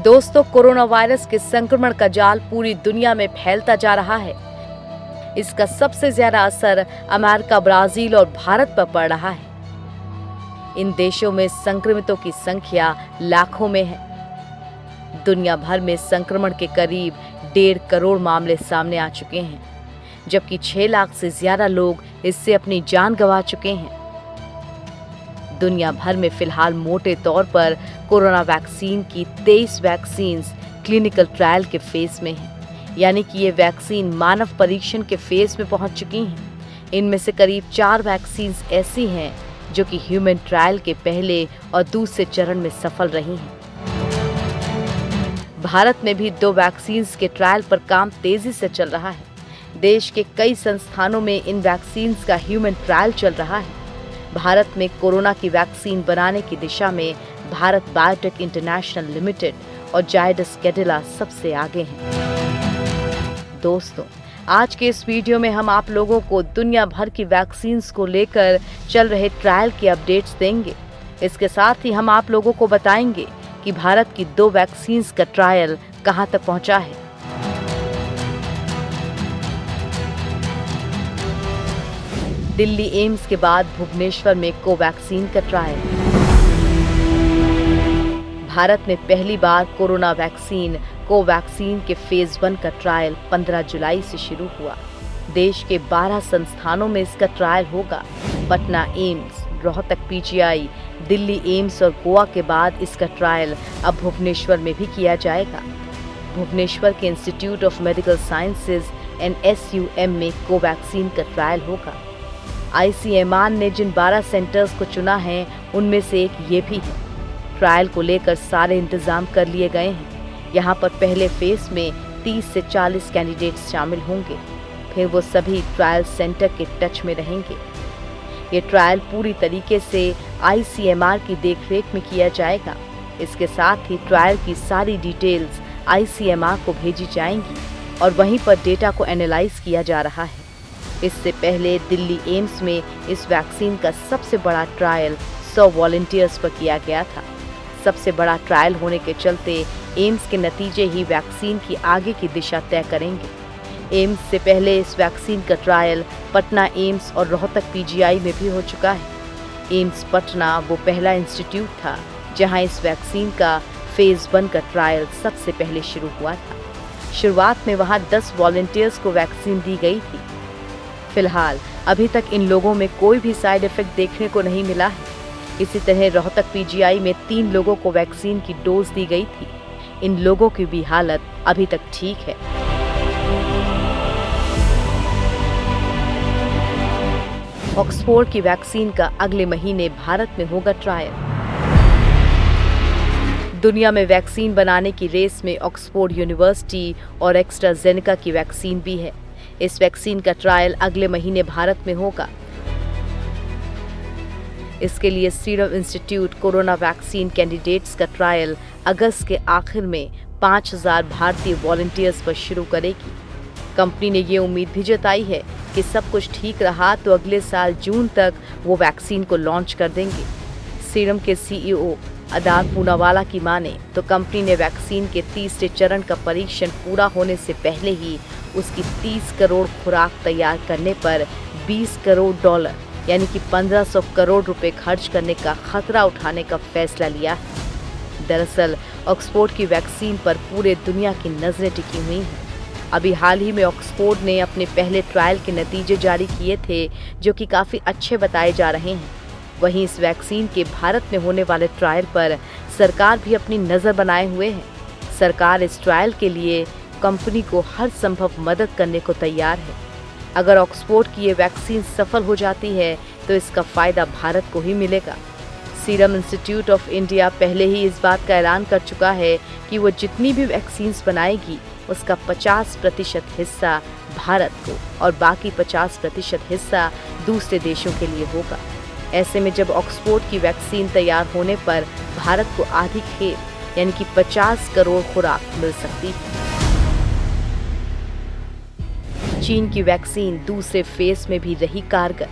दोस्तों, corona virus के संक्रमण का जाल पूरी दुनिया में फैलता जा रहा है। इसका सबसे ज्यादा असर अमेरिका, ब्राजील और भारत पर पड़ रहा है। इन देशों में संक्रमितों की संख्या लाखों में है। दुनिया भर में संक्रमण के करीब 1.5 करोड़ मामले सामने आ चुके हैं, जबकि 6 लाख से ज्यादा लोग इससे अपनी जान गंवा चुके हैं। दुनिया भर में फिलहाल मोटे तौर पर कोरोना वैक्सीन की 23 वैक्सीन्स क्लिनिकल ट्रायल के फेज में हैं, यानी कि ये वैक्सीन मानव परीक्षण के फेज में पहुंच चुकी हैं। इनमें से करीब 4 वैक्सीन्स ऐसी हैं जो कि ह्यूमन ट्रायल के पहले और दूसरे चरण में सफल रही हैं। भारत में भी 2 वैक्सीन्स के ट्रायल पर काम तेजी से चल रहा है। देश के कई संस्थानों में इन वैक्सीन्स का ह्यूमन ट्रायल चल रहा है। भारत में कोरोना की वैक्सीन बनाने की दिशा में भारत बायोटेक इंटरनेशनल लिमिटेड और जायडस कैडिला सबसे आगे हैं। दोस्तों, आज के इस वीडियो में हम आप लोगों को दुनिया भर की वैक्सीन्स को लेकर चल रहे ट्रायल की अपडेट्स देंगे। इसके साथ ही हम आप लोगों को बताएंगे कि भारत की 2 वैक्सीन्स का ट्रायल कहां तक पहुंचा है। दिल्ली एम्स के बाद भुवनेश्वर में कोवैक्सीन का ट्रायल। भारत में पहली बार कोरोना वैक्सीन कोवैक्सीन के फेज 1 का ट्रायल 15 जुलाई से शुरू हुआ। देश के 12 संस्थानों में इसका ट्रायल होगा। Patna AIIMS, Rohtak PGI, Delhi AIIMS और गोवा के बाद इसका ट्रायल अब भुवनेश्वर में भी किया जाएगा। भुवनेश्वर के institute of medical sciences NSUM में कोवैक्सीन का ट्रायल होगा। ICMR ने जिन 12 सेंटर्स को चुना है, उनमें से एक ये भी है। ट्रायल को लेकर सारे इंतजाम कर लिए गए हैं। यहाँ पर पहले फेज में 30 से 40 कैंडिडेट्स शामिल होंगे। फिर वो सभी ट्रायल सेंटर के टच में रहेंगे। ये ट्रायल पूरी तरीके से ICMR की देखरेख में किया जाएगा। इसके साथ ही ट्रायल की सारी डिटेल्स ICMR को भेजी जाएंगी और वहीं पर डेटा को एनालाइज किया जा रहा है। इससे पहले दिल्ली एम्स में इस वैक्सीन का सबसे बड़ा ट्रायल 100 वॉलंटियर्स पर किया गया था। सबसे बड़ा ट्रायल होने के चलते एम्स के नतीजे ही वैक्सीन की आगे की दिशा तय करेंगे। एम्स से पहले इस वैक्सीन का ट्रायल पटना एम्स और रोहतक PGI में भी हो चुका है। एम्स पटना वो पहला इंस्टीट्यूट था जहां इस वैक्सीन का फेज 1 का ट्रायल सबसे पहले शुरू हुआ था। शुरुआत में वहां 10 वॉलंटियर्स को वैक्सीन दी गई थी। फिलहाल अभी तक इन लोगों में कोई भी साइड इफेक्ट देखने को नहीं मिला है। इसी तरह रोहतक PGI में 3 लोगों को वैक्सीन की डोज दी गई थी। इन लोगों की भी हालत अभी तक ठीक है। ऑक्सफोर्ड की वैक्सीन का अगले महीने भारत में होगा ट्रायल। दुनिया में वैक्सीन बनाने की रेस में ऑक्सफोर्ड यूनिवर्सिटी और एस्ट्राजेनेका की वैक्सीन भी है। इस वैक्सीन का ट्रायल अगले महीने भारत में होगा। इसके लिए serum institute corona vaccine candidates का ट्रायल अगस्त के आखिर में 5000 भारतीय वॉलंटियर्स पर शुरू करेगी। कंपनी ने ये उम्मीद भी जताई है कि सब कुछ ठीक रहा तो अगले साल जून तक वो वैक्सीन को लॉन्च कर देंगे। सीरम के CEO अदार पूनावाला की माने तो कंपनी ने वैक्सीन के तीसरे चरण का परीक्षण पूरा होने से पहले ही उसकी 30 करोड़ खुराक तैयार करने पर $20 करोड़ यानी कि 1500 करोड़ रुपए खर्च करने का खतरा उठाने का फैसला लिया है। दरअसल ऑक्सफोर्ड की वैक्सीन पर पूरे दुनिया की नजरें टिकी हुई हैं। अभी हाल ही में ऑक्सफोर्ड ने अपने पहले ट्रायल के नतीजे जारी किए थे, जो कि काफ़ी अच्छे बताए जा रहे हैं। वहीं इस वैक्सीन के भारत में होने वाले ट्रायल पर सरकार भी अपनी नज़र बनाए हुए है। सरकार इस ट्रायल के लिए कंपनी को हर संभव मदद करने को तैयार है। अगर ऑक्सफोर्ड की ये वैक्सीन सफल हो जाती है तो इसका फ़ायदा भारत को ही मिलेगा। सीरम इंस्टीट्यूट ऑफ इंडिया पहले ही इस बात का ऐलान कर चुका है कि वो जितनी भी वैक्सीन्स बनाएगी उसका 50% हिस्सा भारत को और बाकी 50% हिस्सा दूसरे देशों के लिए होगा। ऐसे में जब ऑक्सफोर्ड की वैक्सीन तैयार होने पर भारत को आधी खेप यानी कि 50 करोड़ खुराक मिल सकती है। चीन की वैक्सीन दूसरे फेज में भी रही कारगर।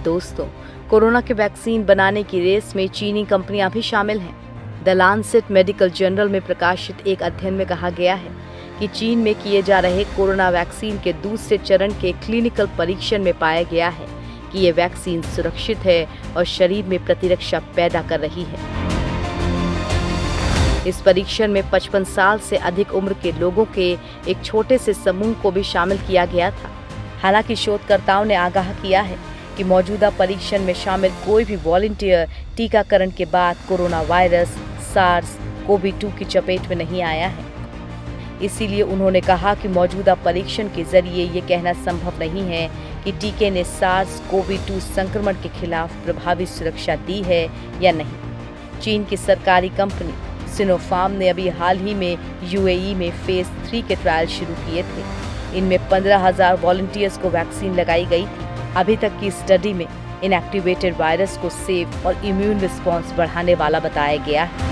दोस्तों, कोरोना के वैक्सीन बनाने की रेस में चीनी कंपनियां भी शामिल हैं। द लांसेट मेडिकल जर्नल में प्रकाशित एक अध्ययन में कहा गया है कि चीन में किए जा रहे कोरोना वैक्सीन के दूसरे चरण के क्लिनिकल परीक्षण में पाया गया है कि ये वैक्सीन सुरक्षित है और शरीर में प्रतिरक्षा पैदा कर रही है। इस परीक्षण में 55 साल से अधिक उम्र के लोगों के एक छोटे से समूह को भी शामिल किया गया था। हालांकि शोधकर्ताओं ने आगाह किया है कि मौजूदा परीक्षण में शामिल कोई भी वॉलंटियर टीकाकरण के बाद कोरोना वायरस SARS-CoV-2 की चपेट में नहीं आया है। इसीलिए उन्होंने कहा कि मौजूदा परीक्षण के जरिए ये कहना संभव नहीं है कि टीके ने SARS-CoV-2 संक्रमण के खिलाफ प्रभावी सुरक्षा दी है या नहीं। चीन की सरकारी कंपनी सिनोफार्म ने अभी हाल ही में UAE में फेज 3 के ट्रायल शुरू किए थे। इनमें 15,000 वॉलंटियर्स को वैक्सीन लगाई गई थी। अभी तक की स्टडी में इनएक्टिवेटेड वायरस को सेफ और इम्यून रिस्पॉन्स बढ़ाने वाला बताया गया है।